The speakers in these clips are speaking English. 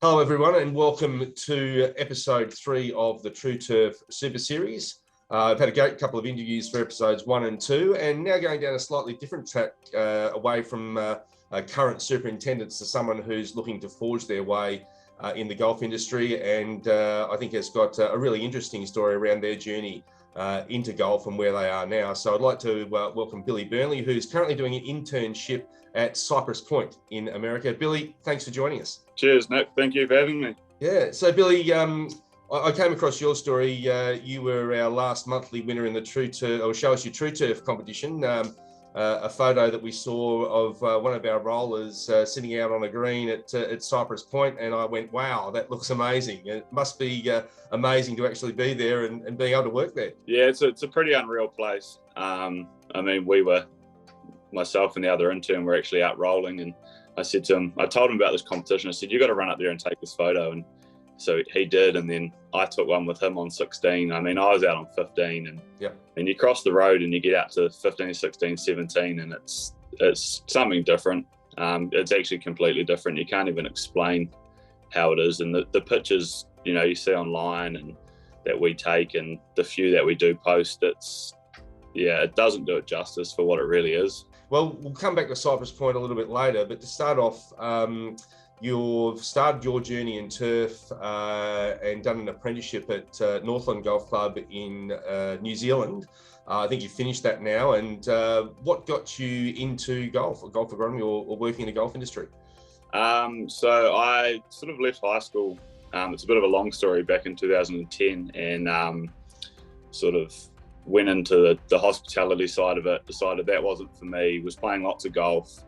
Hello everyone and welcome to episode 3 of the Tru-Turf Super Series. I've had a great couple of interviews for episodes 1 and 2 and now going down a slightly different track away from current superintendents to someone who's looking to forge their way in the golf industry and I think has got a really interesting story around their journey into golf and where they are now. So I'd like to welcome Billy Burnley, who's currently doing an internship at Cypress Point in America. Billy, thanks for joining us. Cheers, Nick. Thank you for having me. Yeah. So, Billy, I came across your story. You were our last monthly winner in the Tru-Turf, or Show Us Your Tru-Turf competition. A photo that we saw of one of our rollers sitting out on a green at Cypress Point, and I went, wow, that looks amazing. It must be amazing to actually be there and being able to work there. Yeah, it's a pretty unreal place. I mean, myself and the other intern were actually out rolling, and I said to him, I told him about this competition. I said, you got to run up there and take this photo. And so he did. And then I took one with him on 16. I mean, I was out on 15 and you cross the road and you get out to 15, 16, 17 and it's something different. It's actually completely different. You can't even explain how it is. And the pictures, you see online and that we take and the few that we do post, it doesn't do it justice for what it really is. Well, we'll come back to Cypress Point a little bit later, but to start off, you've started your journey in turf and done an apprenticeship at Northland Golf Club in New Zealand. I think you finished that now. And what got you into golf agronomy or working in the golf industry? So I sort of left high school. It's a bit of a long story, back in 2010, and sort of went into the hospitality side of it, decided that wasn't for me, was playing lots of golf,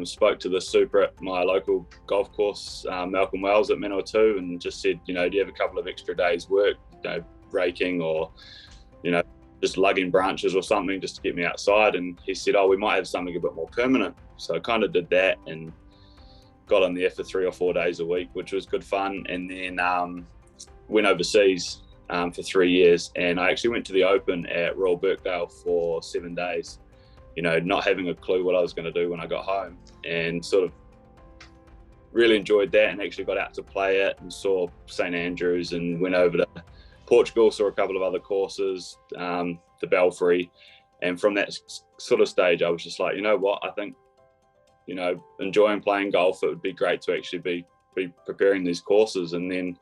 spoke to the super at my local golf course, Malcolm Wells at Manawatu, and just said, do you have a couple of extra days work, raking or, just lugging branches or something just to get me outside? And he said, we might have something a bit more permanent. So I kind of did that and got on there for 3 or 4 days a week, which was good fun. And then went overseas for 3 years, and I actually went to the Open at Royal Birkdale for 7 days, not having a clue what I was going to do when I got home, and sort of really enjoyed that and actually got out to play it and saw St Andrews and went over to Portugal, saw a couple of other courses, the Belfry, and from that sort of stage I was just like, I think, enjoying playing golf, it would be great to actually be preparing these courses. And then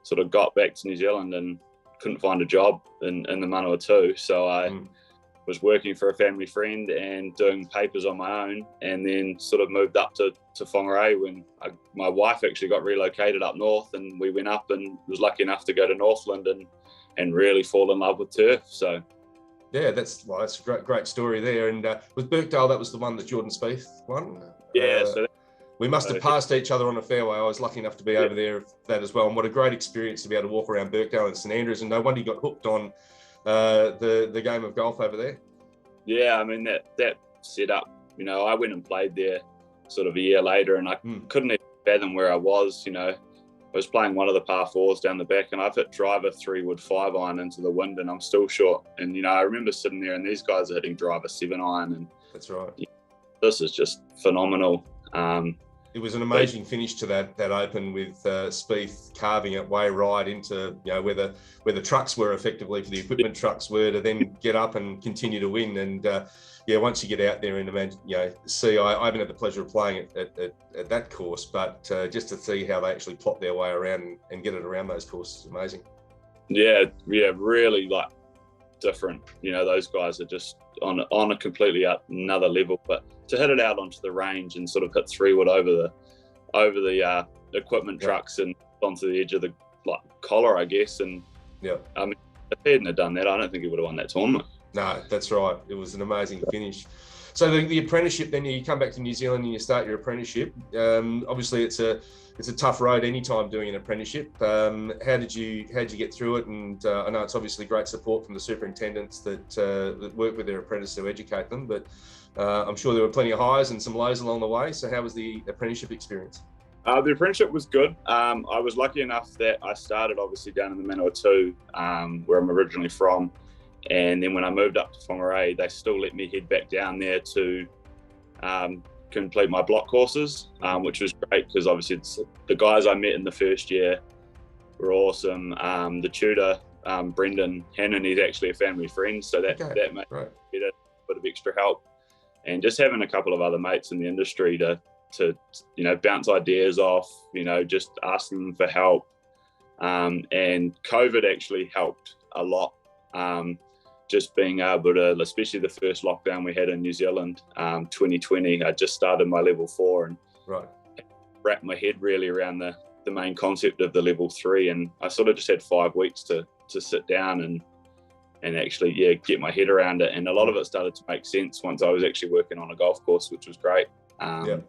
sort of got back to New Zealand and couldn't find a job in the Manawatu. So I was working for a family friend and doing papers on my own, and then sort of moved up to Whangarei when my wife actually got relocated up north, and we went up and was lucky enough to go to Northland and really fall in love with turf. So yeah, that's a great story there. And with Birkdale, that was the one that Jordan Spieth won? Yeah, we must have passed each other on a fairway. I was lucky enough to be over there for that as well. And what a great experience to be able to walk around Birkdale and St Andrews. And no wonder you got hooked on the game of golf over there. Yeah, I mean, that set up, I went and played there sort of a year later, and I couldn't even fathom where I was. I was playing one of the par 4s down the back, and I've hit driver 3-wood 5-iron into the wind, and I'm still short. And, I remember sitting there, and these guys are hitting driver 7-iron. And that's right. This is just phenomenal. It was an amazing finish to that Open with Spieth carving it way right into where the trucks were, effectively for the equipment trucks were, to then get up and continue to win. And once you get out there and imagine, see, I haven't had the pleasure of playing at that course, but just to see how they actually plot their way around and get it around those courses is amazing. Yeah, really different. Those guys are just on a completely another level, but to hit it out onto the range and sort of hit 3-wood over the equipment trucks and onto the edge of the collar, I guess. And I mean, if he hadn't have done that, I don't think he would have won that tournament. No, that's right. It was an amazing finish. So the apprenticeship, then you come back to New Zealand and you start your apprenticeship. Obviously, it's a tough road anytime doing an apprenticeship. How did you get through it? And I know it's obviously great support from the superintendents that work with their apprentices to educate them, but I'm sure there were plenty of highs and some lows along the way. So how was the apprenticeship experience? The apprenticeship was good. I was lucky enough that I started obviously down in the Manawatu, where I'm originally from. And then when I moved up to Whangarei, they still let me head back down there to complete my block courses, which was great because obviously the guys I met in the first year were awesome. The tutor, Brendan Hannon, he's actually a family friend, so that made it a bit of extra help. And just having a couple of other mates in the industry to bounce ideas off, just asking them for help. And COVID actually helped a lot. Just being able to, especially the first lockdown we had in New Zealand, 2020, I just started my level 4 and wrapped my head really around the main concept of the level 3. And I sort of just had 5 weeks to sit down and actually, get my head around it. And a lot of it started to make sense once I was actually working on a golf course, which was great. Now,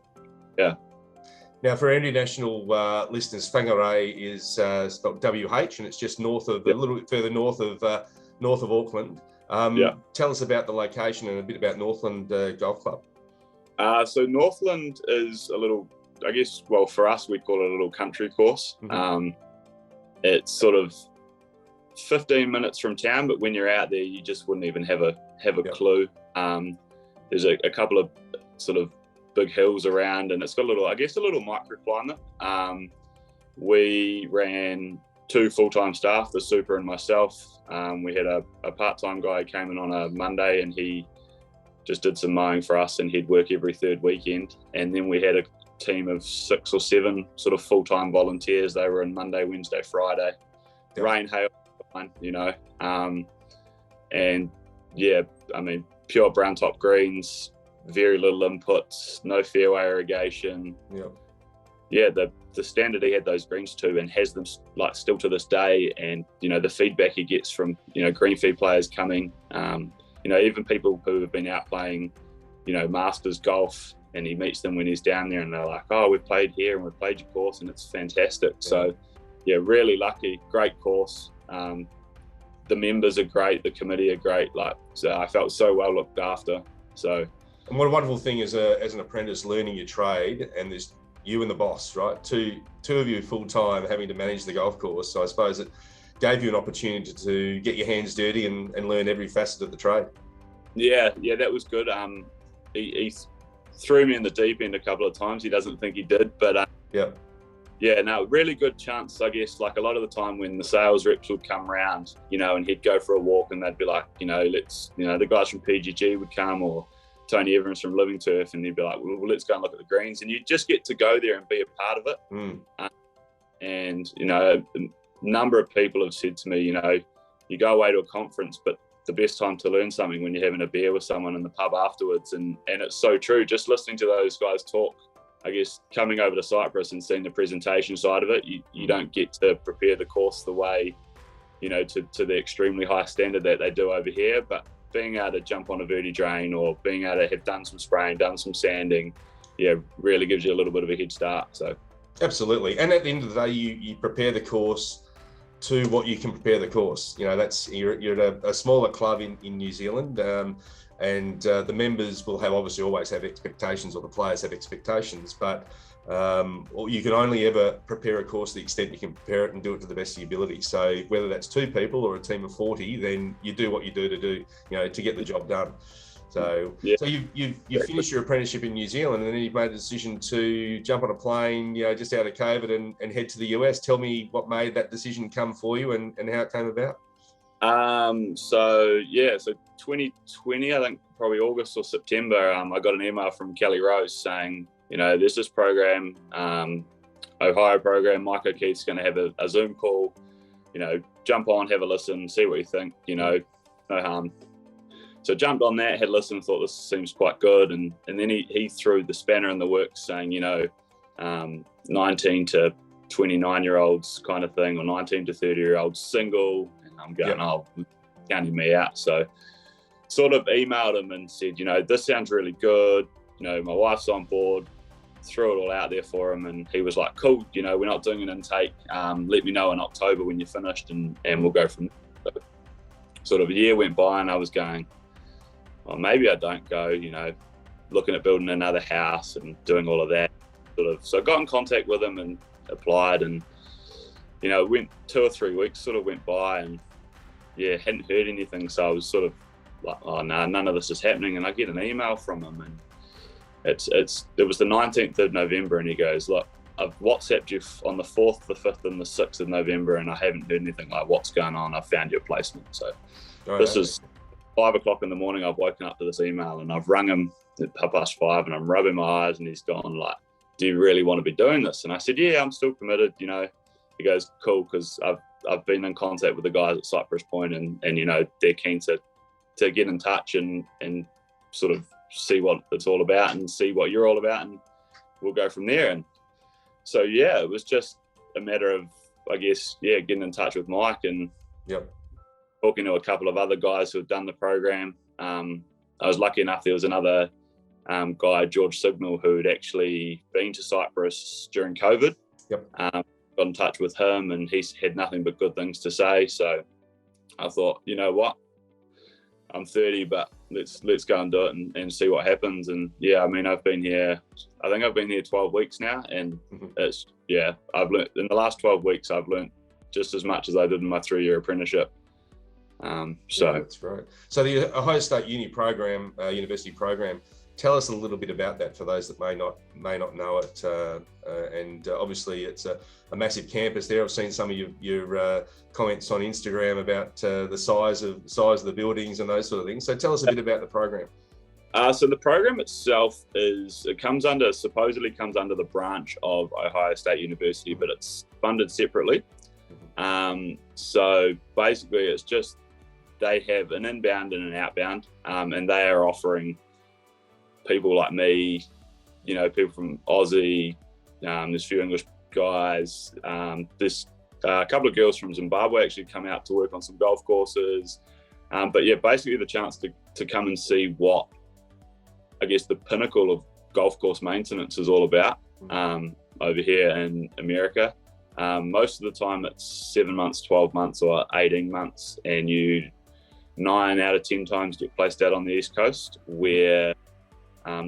for our international listeners, Whangarei is spelled WH, and it's just north of, a little bit further north of Auckland. Tell us about the location and a bit about Northland Golf Club. So Northland is a little, I guess, well, for us, we'd call it a little country course. Mm-hmm. It's sort of 15 minutes from town, but when you're out there, you just wouldn't even have a clue. There's a couple of sort of big hills around, and it's got a little microclimate. We ran 2 full-time staff, the super and myself. We had a part-time guy who came in on a Monday, and he just did some mowing for us, and he'd work every third weekend. And then we had a team of 6 or 7 sort of full-time volunteers. They were in Monday, Wednesday, Friday. Rain, hail, and pure brown top greens, very little inputs, no fairway irrigation. The standard he had those greens to, and has them like still to this day. And the feedback he gets from green fee players coming, even people who have been out playing masters golf, and he meets them when he's down there, and they're like, oh, we've played here and we've played your course, and it's fantastic. So really lucky, great course. The members are great, the committee are great. So I felt so well looked after. So, and what a wonderful thing as an apprentice learning your trade, and there's you and the boss, right? Two of you full time having to manage the golf course. So I suppose it gave you an opportunity to get your hands dirty and learn every facet of the trade. Yeah, that was good. He threw me in the deep end a couple of times. He doesn't think he did, but really good chance, I guess. Like a lot of the time when the sales reps would come around, and he'd go for a walk, and they'd be like, the guys from PGG would come, or Tony Evans from Living Turf, and he'd be like, well, let's go and look at the greens. And you just get to go there and be a part of it. And a number of people have said to me, you go away to a conference, but the best time to learn something when you're having a beer with someone in the pub afterwards. And it's so true. Just listening to those guys talk, I guess, coming over to Cypress and seeing the presentation side of it, you don't get to prepare the course the way, to the extremely high standard that they do over here. But being able to jump on a verti drain, or being able to have done some spraying, done some sanding, really gives you a little bit of a head start. So absolutely. And at the end of the day, you prepare the course to what you can prepare the course. You're at a smaller club in New Zealand, and the members will obviously always have expectations, or the players have expectations, but you can only ever prepare a course to the extent you can prepare it and do it to the best of your ability. So whether that's 2 people or a team of 40, then you do what you do to get the job done. So you finished your apprenticeship in New Zealand, and then you've made a decision to jump on a plane, just out of COVID and head to the US. Tell me what made that decision come for you, and how it came about. So 2020, I think probably August or September, I got an email from Kelly Rose saying, there's this program, Ohio program, Mike O'Keefe's going to have a Zoom call, jump on, have a listen, see what you think, no harm. So jumped on that, had a listen, thought this seems quite good. And then he threw the spanner in the works saying, 19 to 29-year-olds kind of thing, or 19 to 30-year-olds single. And I'm going, counting me out. So sort of emailed him and said, this sounds really good. My wife's on board. Threw it all out there for him, and he was like, cool, we're not doing an intake. Let me know in October when you're finished, and we'll go from there. So sort of a year went by, and I was going, well, maybe I don't go, looking at building another house and doing all of that. So I got in contact with him and applied, and, went 2 or 3 weeks sort of went by, and hadn't heard anything. So I was sort of like, oh no, none of this is happening. And I get an email from him, and It was the 19th of November, and he goes, look, I've WhatsApped you on the 4th, the 5th, and the 6th of November, and I haven't heard anything. Like, what's going on? I've found your placement. So this is 5 o'clock in the morning. I've woken up to this email, and I've rung him at 5:30, and I'm rubbing my eyes, and he's gone like, do you really want to be doing this? And I said, yeah, I'm still committed. You know, he goes, cool, because I've been in contact with the guys at Cypress Point, and you know, they're keen to get in touch and sort of see what it's all about and see what you're all about, and we'll go from there. And so, yeah, it was just a matter of, I guess, getting in touch with Mike and talking to a couple of other guys who had done the program. I was lucky enough, there was another guy, George Signal, who'd actually been to Cyprus during COVID. Got in touch with him, and he's had nothing but good things to say. So I thought, you know what, I'm 30, but let's go and do it and see what happens. And yeah, I mean, I've been here 12 weeks now, and I've learned in the last 12 weeks, I've learned just as much as I did in my 3-year apprenticeship. That's great. So the Ohio State university program, tell us a little bit about that for those that may not know it. And obviously, it's a massive campus there. I've seen some of your comments on Instagram about the size of the buildings and those sort of things. So tell us a bit about the program. So the program itself supposedly comes under the branch of Ohio State University, but it's funded separately. So basically, it's just they have an inbound and an outbound, and they are offering people like me, you know, people from Aussie, there's a few English guys, there's a couple of girls from Zimbabwe actually come out to work on some golf courses. But yeah, basically the chance to come and see what, I guess, the pinnacle of golf course maintenance is all about over here in America. Most of the time it's 7 months, 12 months or 18 months, and you 9 out of 10 times get placed out on the East Coast, where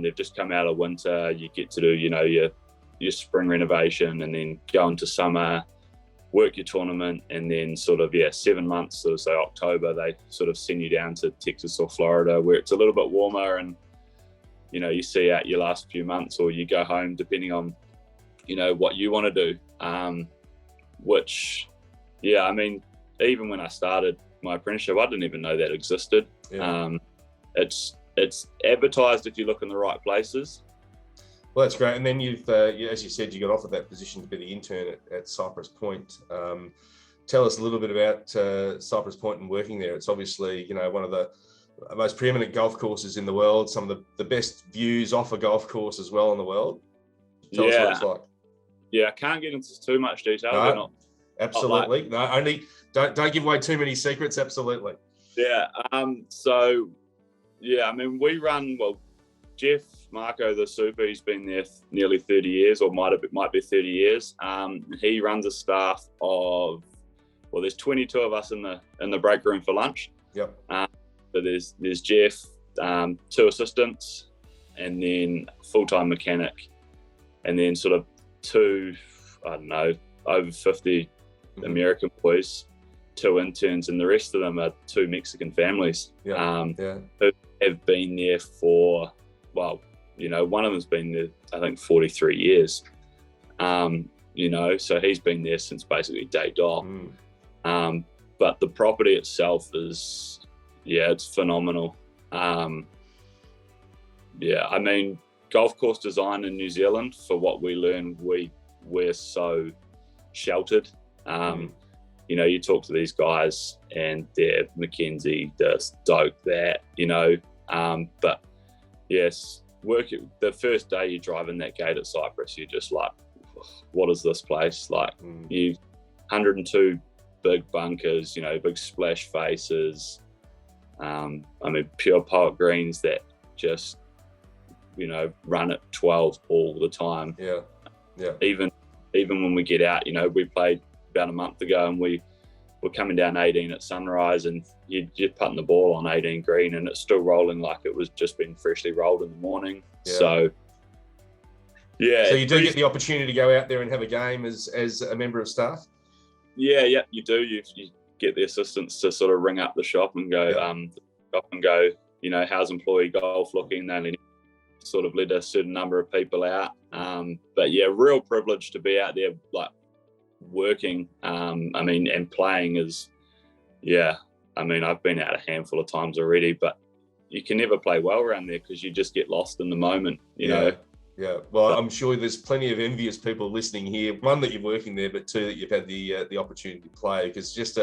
they've just come out of winter. You get to do, you know, your spring renovation, and then go into summer, work your tournament, and then sort of 7 months, sort of say October, they sort of send you down to Texas or Florida, where it's a little bit warmer, and you know, you see out your last few months, or you go home depending on, you know, what you want to do. Which, I mean, even when I started my apprenticeship, I didn't even know that existed. It's advertised if you look in the right places. Well, that's great. And then you've, as you said, you got offered that position to be the intern at Cypress Point. Tell us a little bit about Cypress Point and working there. It's obviously, you know, one of the most preeminent golf courses in the world, some of the best views off a golf course as well in the world. Tell us what it's like. Yeah, I can't get into too much detail. No, absolutely. No, only don't give away too many secrets. Absolutely. Yeah. So, I mean, we run, Jeff Marco, the super, he's been there nearly 30 years, or might be 30 years. He runs a staff of, there's 22 of us in the break room for lunch. Yep. So there's Jeff, 2 assistants, and then full-time mechanic, and then sort of 2, I don't know, over 50 American boys, 2 interns, and the rest of them are 2 Mexican families who have been there for, you know, one of them's been there, I think, 43 years. You know, so he's been there since basically day dot. But the property itself is, it's phenomenal. I mean, golf course design in New Zealand, for what we learn, we're so sheltered. You know, you talk to these guys and they're Mackenzie, this, Doak, that, you know. But yes, the first day you drive in that gate at Cypress, you're just like, what is this place? Like, you 102 big bunkers, you know, big splash faces. I mean, pure poet greens that just, you know, run at 12 all the time. Yeah. Even when we get out, you know, we played about a month ago, and we're coming down 18 at sunrise, and you're putting the ball on 18 green, and it's still rolling like it was just been freshly rolled in the morning. So so you do get the opportunity to go out there and have a game as a member of staff. You do. You get the assistants to sort of ring up the shop and go, you know, how's employee golf looking? They only need sort of let a certain number of people out. But yeah, real privilege to be out there, like working. And playing is, I've been out a handful of times already, but you can never play well around there because you just get lost in the moment, you know. Yeah, well, I'm sure there's plenty of envious people listening here. One, that you're working there, but two, that you've had the opportunity to play, because just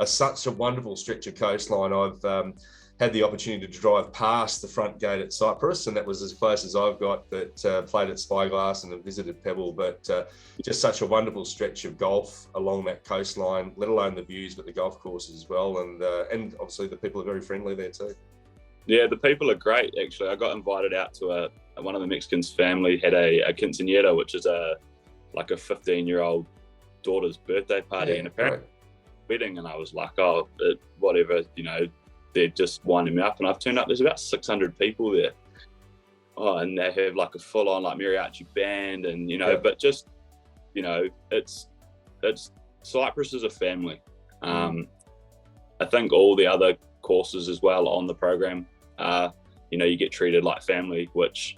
such a wonderful stretch of coastline. I've had the opportunity to drive past the front gate at Cypress, and that was as close as I've got, but played at Spyglass and have visited Pebble, but just such a wonderful stretch of golf along that coastline, let alone the views, but the golf courses as well. And obviously the people are very friendly there too. Yeah, the people are great, actually. I got invited out to one of the Mexicans' family had a quinceañera, which is a 15-year-old daughter's birthday party, and apparently wedding, and I was like, whatever, you know, they're just winding me up, and I've turned up, there's about 600 people there. And they have like a full-on like mariachi band, and, you know, but just, you know, it's Cypress is a family. I think all the other courses as well on the program, you know, you get treated like family, which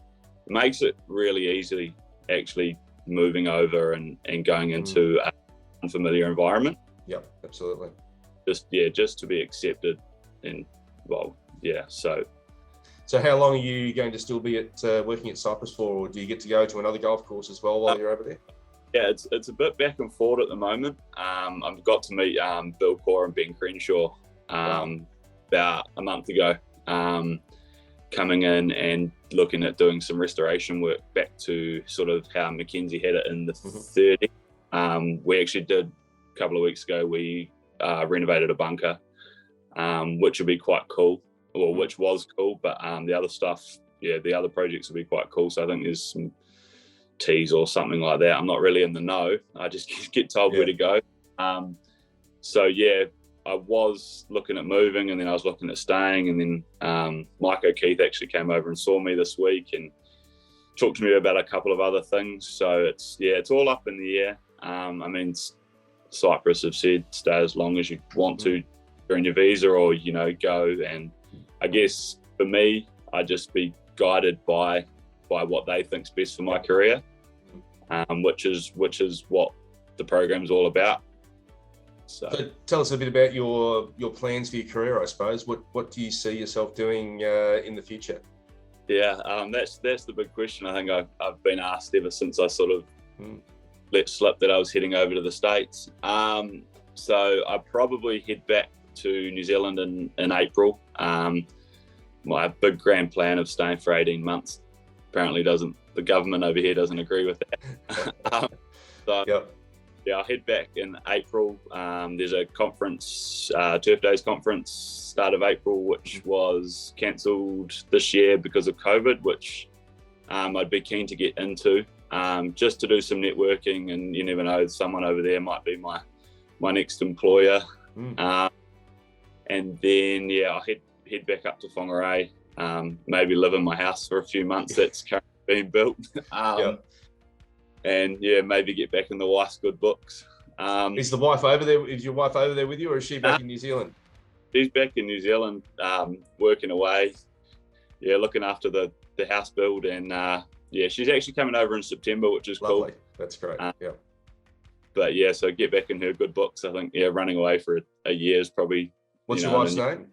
makes it really easy actually moving over and going into an unfamiliar environment. Yep, absolutely. Just to be accepted. And so how long are you going to still be at working at Cypress for, or do you get to go to another golf course as well while you're over there? Yeah, it's a bit back and forth at the moment. I've got to meet Bill Core and Ben Crenshaw about a month ago, coming in and looking at doing some restoration work back to sort of how Mackenzie had it in the 30s. We actually did a couple of weeks ago, we renovated a bunker, which will be quite cool, or which was cool, but the other stuff, the other projects will be quite cool. So I think there's some teas or something like that. I'm not really in the know. I just get told where to go. I was looking at moving, and then I was looking at staying, and then Mike O'Keefe actually came over and saw me this week and talked to me about a couple of other things. So it's all up in the air. Cyprus have said stay as long as you want to during your visa, or, you know, go. And I guess for me, I just be guided by what they think's best for my career, which is what the program's all about. So tell us a bit about your plans for your career, I suppose. What do you see yourself doing in the future? That's the big question. I think I've been asked ever since I sort of let slip that I was heading over to the States. So I probably head back to New Zealand in April. My big grand plan of staying for 18 months apparently the government over here doesn't agree with that. I'll head back in April. There's a conference, Turf Days conference, start of April, which was cancelled this year because of COVID, which I'd be keen to get into, just to do some networking, and you never know, someone over there might be my next employer. And then I'll head back up to Whangarei, maybe live in my house for a few months that's currently being built. And maybe get back in the wife's good books. Is the wife over there? Is your wife over there with you, or is she back in New Zealand? She's back in New Zealand, working away. Looking after the house build, and she's actually coming over in September, which is lovely. Cool. That's great. But so get back in her good books. I think running away for a year is probably. What's your wife's name?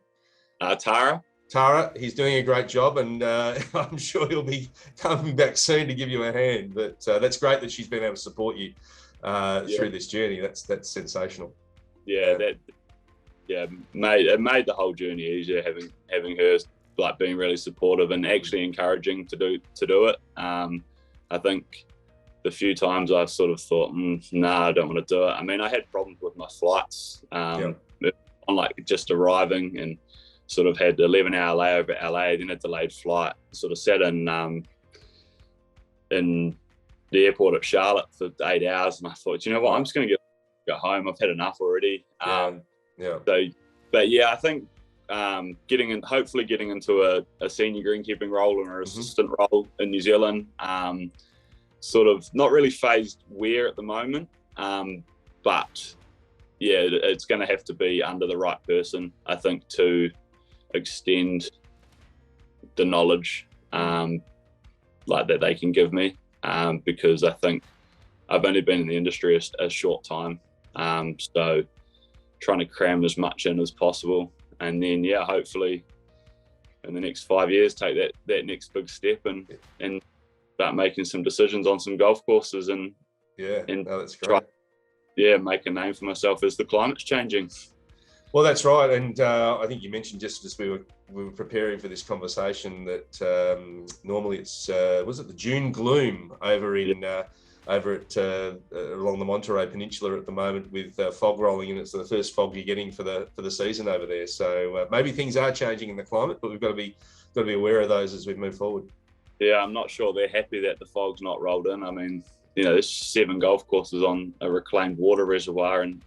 Tara. Tara, he's doing a great job, and I'm sure he'll be coming back soon to give you a hand. But that's great that she's been able to support you through this journey. That's sensational. It made the whole journey easier having her like being really supportive and actually encouraging to do it. I think the few times I've sort of thought, I don't want to do it. I mean, I had problems with my flights on like just arriving, and sort of had 11-hour layover at LA, then a delayed flight, sort of sat in the airport at Charlotte for 8 hours, and I thought, you know what, I'm just going to get home. I've had enough already. I think hopefully getting into a senior greenkeeping role or an assistant role in New Zealand, sort of not really phased where at the moment, but it's going to have to be under the right person, I think, to extend the knowledge. like that they can give me, because I think I've only been in the industry a short time, so trying to cram as much in as possible, and then hopefully in the next 5 years take that next big step and start making some decisions on some golf courses and that's great. Make a name for myself as the climate's changing. Well, that's right, and I think you mentioned just as we were preparing for this conversation that normally it's was it the June gloom over in over at along the Monterey Peninsula at the moment with fog rolling in. It's the first fog you're getting for the season over there. So maybe things are changing in the climate, but we've got to be aware of those as we move forward. Yeah, I'm not sure they're happy that the fog's not rolled in. I mean, there's 7 golf courses on a reclaimed water reservoir, and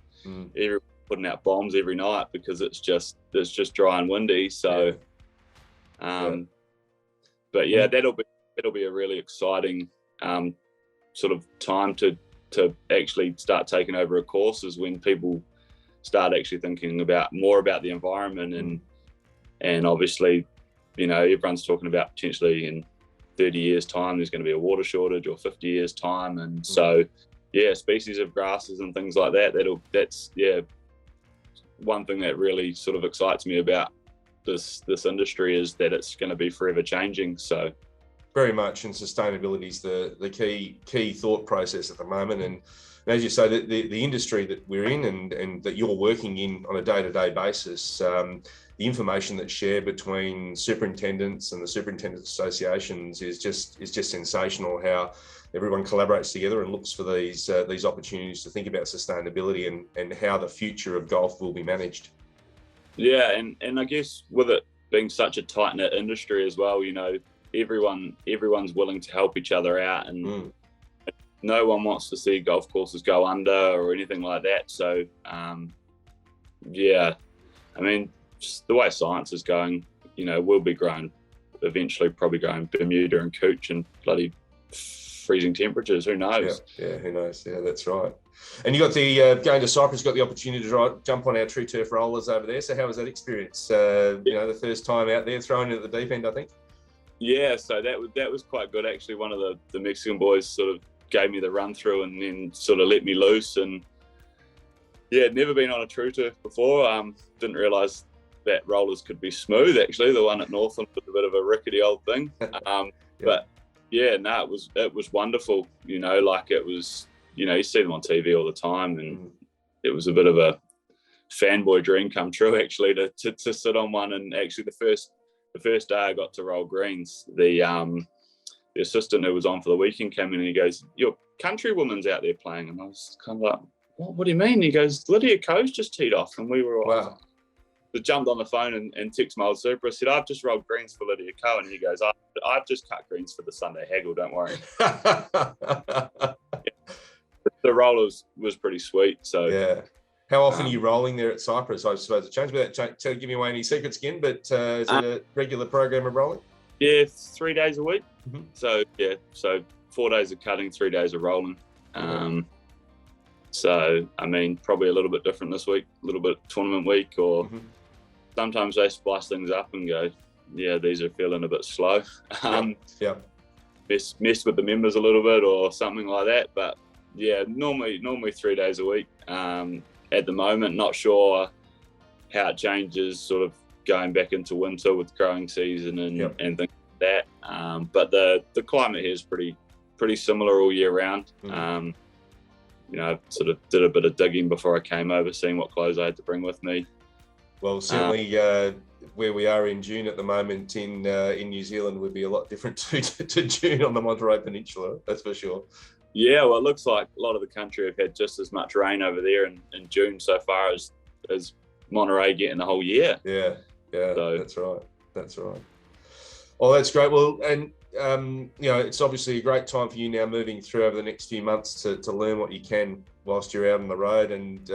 everyone's putting out bombs every night because it's just dry and windy. So, but that'll be a really exciting sort of time to actually start taking over a course, is when people start actually thinking more about the environment and obviously, everyone's talking about potentially in 30 years time there's going to be a water shortage, or 50 years time, and so species of grasses and things like that's one thing that really sort of excites me about this industry, is that it's going to be forever changing. So very much, and sustainability is the key thought process at the moment. And as you say, the industry that we're in and that you're working in on a day-to-day basis, the information that's shared between superintendents and the superintendents associations is just sensational. How everyone collaborates together and looks for these opportunities to think about sustainability and how the future of golf will be managed. Yeah, and I guess with it being such a tight-knit industry as well, everyone's willing to help each other out, and no one wants to see golf courses go under or anything like that. So, I mean, just the way science is going, we'll be eventually probably growing Bermuda and Cooch and bloody freezing temperatures. Who knows? Yeah, who knows? Yeah, that's right. And you got the going to Cypress, got the opportunity to jump on our Tru-Turf rollers over there. So how was that experience? The first time out there, thrown into the deep end, I think. Yeah, so that was quite good actually. One of the Mexican boys sort of gave me the run through and then sort of let me loose, and never been on a Tru-Turf before. Didn't realise that rollers could be smooth actually. The one at Northland was a bit of a rickety old thing, but it was wonderful. It was, you see them on TV all the time, and it was a bit of a fanboy dream come true actually to sit on one. And actually the first day I got to roll greens, the assistant who was on for the weekend came in and he goes, "Your countrywoman's out there playing." And I was kind of like, what do you mean? He goes, "Lydia Coe's just teed off." And we were wow. I jumped on the phone and texted my old super. I said, "I've just rolled greens for Lydia Coe." And he goes, I've just cut greens for the Sunday haggle, don't worry." The roll was pretty sweet. So yeah. How often are you rolling there at Cypress? I suppose it changed without giving away any secrets again, but is it a regular program of rolling? Yeah, 3 days a week. So 4 days of cutting, 3 days of rolling. So I mean, probably a little bit different this week, a little bit tournament week, or sometimes they spice things up and go, these are feeling a bit slow. Mess with the members a little bit or something like that. But normally 3 days a week. At the moment, not sure how it changes sort of going back into winter with growing season and things like that. But the climate here is pretty similar all year round. I sort of did a bit of digging before I came over, seeing what clothes I had to bring with me. Well, certainly where we are in June at the moment in New Zealand would be a lot different to June on the Monterey Peninsula, that's for sure. Yeah, well, it looks like a lot of the country have had just as much rain over there in June so far as Monterey getting the whole year. Yeah, so, that's right. Well, that's great. Well, and it's obviously a great time for you now moving through over the next few months to learn what you can whilst you're out on the road, and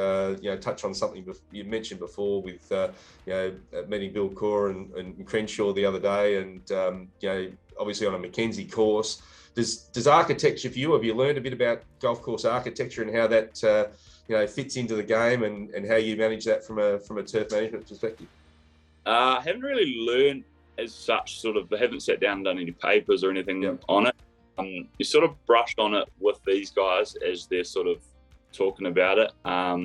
touch on something you mentioned before with meeting Bill Core and Crenshaw the other day, and obviously on a Mackenzie course. Does architecture for you, have you learned a bit about golf course architecture and how that fits into the game, and how you manage that from a turf management perspective? I haven't really learned as such, sort of, they haven't sat down and done any papers or anything Yep. on it. You sort of brushed on it with these guys as they're sort of talking about it. I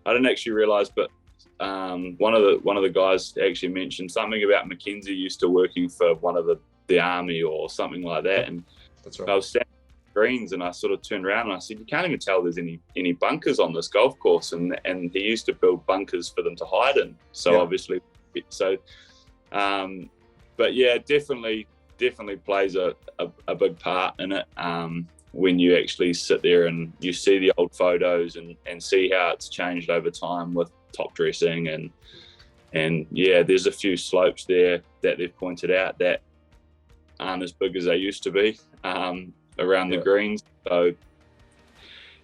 didn't actually realise, but one of the guys actually mentioned something about Mackenzie used to working for one of the army or something like that. And That's right. I was standing on the greens and I sort of turned around and I said, you can't even tell there's any bunkers on this golf course. And he used to build bunkers for them to hide in. So obviously, but yeah, definitely plays a big part in it. When you actually sit there and you see the old photos and see how it's changed over time with top dressing and yeah, there's a few slopes there that they've pointed out that aren't as big as they used to be around the greens. So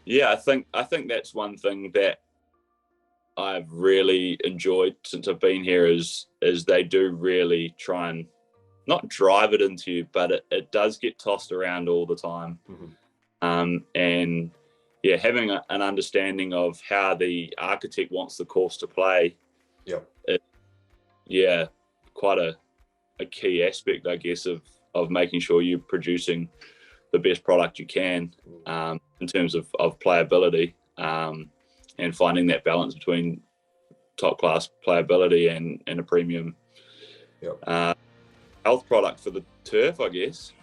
yeah, I think that's one thing that I've really enjoyed since I've been here is they do really try and not drive it into you, but it does get tossed around all the time. And yeah, having an understanding of how the architect wants the course to play, quite a key aspect, I guess, of making sure you're producing the best product you can in terms of playability, and finding that balance between top class playability and a premium health product for the turf, I guess.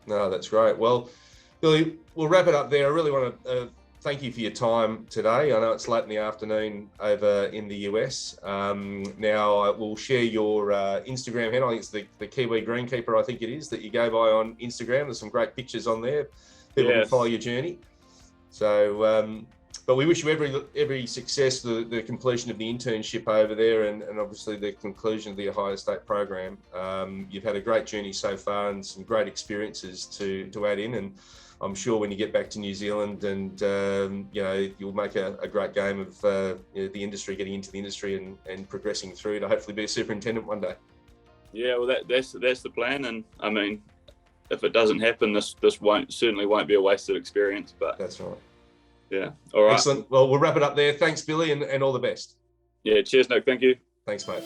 No, that's great. Well, Billy, we'll wrap it up there. I really want to thank you for your time today. I know it's late in the afternoon over in the US. Now, we'll share your Instagram handle. I think it's the Kiwi Greenkeeper, I think it is, that you go by on Instagram. There's some great pictures on there. People can follow your journey. So, but we wish you every success, the completion of the internship over there and obviously the conclusion of the Ohio State program. You've had a great journey so far and some great experiences to add in. And I'm sure when you get back to New Zealand and, you'll make a great game of the industry, getting into the industry and progressing through to hopefully be a superintendent one day. Yeah, well, that's the plan. And I mean, if it doesn't happen, this certainly won't be a wasted experience. But that's right. Yeah. All right. Excellent. Well, we'll wrap it up there. Thanks, Billy, and all the best. Yeah. Cheers, Nick. Thank you. Thanks, mate.